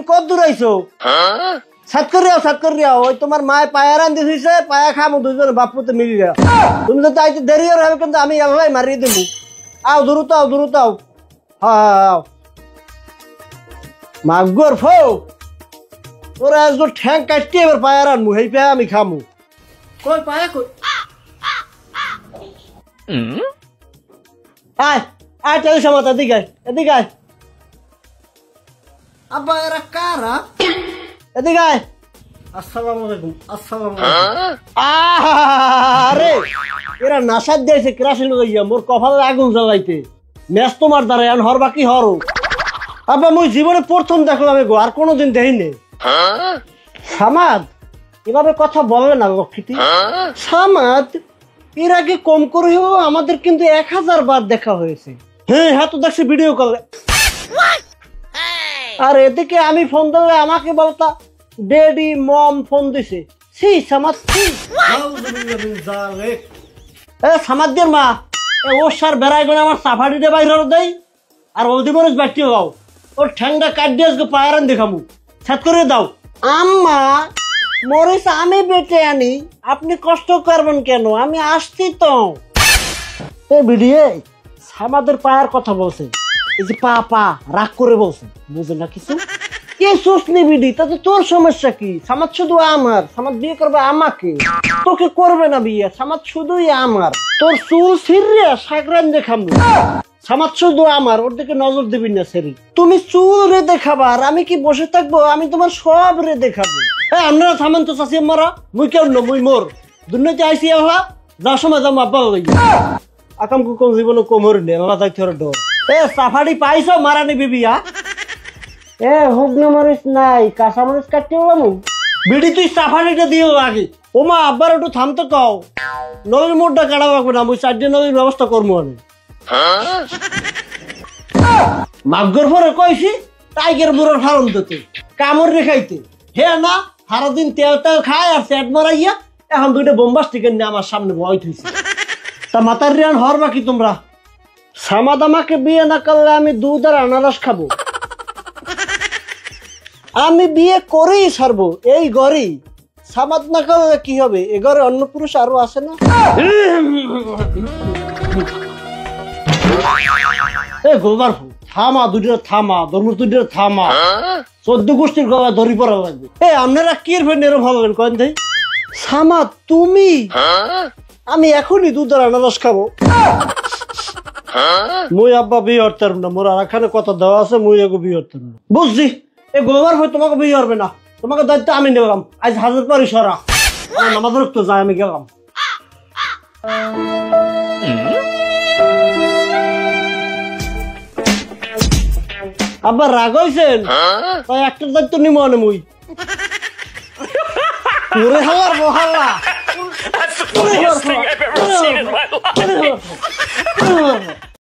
তুমি কত দূর আইছো সাত করে ওই তোমার মায় পায়া রান্ধি হইছে পায়া খামো দুইজন বাপুতে মিলি যাও তুমি তো আইতে দেরি হবে কিন্তু আমি ভাই মারিয়ে দেবো আও দ্রুত আও হ্যাঁ মাগর ফো ওরা আজকে ঠ্যাং কাটতে এবার পায়া রানমু এই পায়া আমি খামু কই পায়া কই আয় চল সামাত এদিকে আয় আব্বা এরা কারা এদিকে আয় আসসালামু আলাইকুম আরে এরা নাসাদ দিয়েছে কেরাসিন লইয়া মোর কপালে আগুন জ্বালাইতে ম্যাচ তোমার দ্বারা এখন হর বাকি হরো আব্বা মুই জীবনে প্রথম দেখলাম গো আর কোনোদিন দেখিনি সামাদ এভাবে কথা বলবে না লক্ষ্মীটি সামাদ এর আগে কম করেও আমাদের কিন্তু 1000 বার দেখা হয়েছে হ্যাঁ তো দেখছি ভিডিও কলে আর এদিকে আমি ফোন দিলে আমাকে বলতা ড্যাডি মম ফোন দিছে সেই সামাদ সামাদের মা ওর সার বেড়াই গনে আমার সাফারি দে বাইর দেই আর ওদি মরিস বাটিও গাও ওর ঠ্যাংটা কাট দিয়ে আজকে পায়রান দেখামু ছাত করে দাও আম্মা মরিস আমি বেটে আনি আপনি কষ্ট করবেন কেন আমি আসছি তো এই ভিডিও সামাদের পায়ের কথা বলছে এই যে পা রাগ করে বলছে বুঝে না কিছু কে সোচনি বিডি তাতে তোর সমস্যা কি সামাদ শুধু আমার সামাদ বিয়ে করবে আমাকে তোকে করবে না বিয়ে সামাদ শুধুই আমার তোর চুল ছিঁড়ে সাগরান দেখাবো সামাদ শুধু আমার ওর দিকে নজর দিবি না সেরি তুমি চুল রে দেখাবা আর আমি কি বসে থাকবো আমি তোমার সব রে দেখাবো হ্যাঁ আপনারা থামেন তো চাষি মারা মুই কেউ না মুই মোর দুর্নীতি আইসি হা যার সময় যাবো আব্বা হয়ে আকাম কোন জীবনে কোমর নেই আল্লাহ তাই তোর ডর সাফারি পাইছো মারানি বিবিয়া হোক না মরিস নাই কাঁচা মরিচ কাটতে হলাম বিডি তুই সাফারিটা দিও আগে ওমা আব্বার একটু থামতে কও নদীর মোড়টা কাটা রাখবে না মুই 4 দিন নদীর ব্যবস্থা করবো আমি মাগর পরে কইছি টাইগার মুড়ার ফার্ম দিতে কামড় রেখাইতে হে না সারাদিন তেল খায় আর সেট মারাইয়া এখন দুইটা বোম্বাস্টিকের নিয়ে আমার সামনে ভয় থইছে তা মাতার রিয়ান হর বাকি তোমরা সামাদ আমাকে বিয়ে না করলে আমি দুধ আর আনারস খাবো আমি বিয়ে করেই ছাড়বো এই ঘরে সামাদ না করলে কি হবে এ ঘরে অন্য পুরুষ আরো আছে না গোবার থামা দুটো থামা ধর্ম দুটো থামা 14 গোষ্ঠীর গলা ধরি পড়া লাগবে আপনারা কি এরম হবেন কয়েন ভাই সামাদ তুমি আমি এখনই দুধ আর আনারস খাবো মুই আব্বা বিয়ে হতে পারব না মোর আর এখানে কথা দেওয়া আছে মুই এগো বিয়ে হতে পারব না বুঝছি এই গোবার ভাই তোমাকে বিয়ে হবে না তোমাকে দায়িত্ব আমি নিলাম আজ হাজার পারি সরা নামাজ রক্ত যায় আমি গেলাম আব্বা রাগ হয়েছেন তাই একটা দায়িত্ব নিব না মুই পুরে হালার মহাল্লা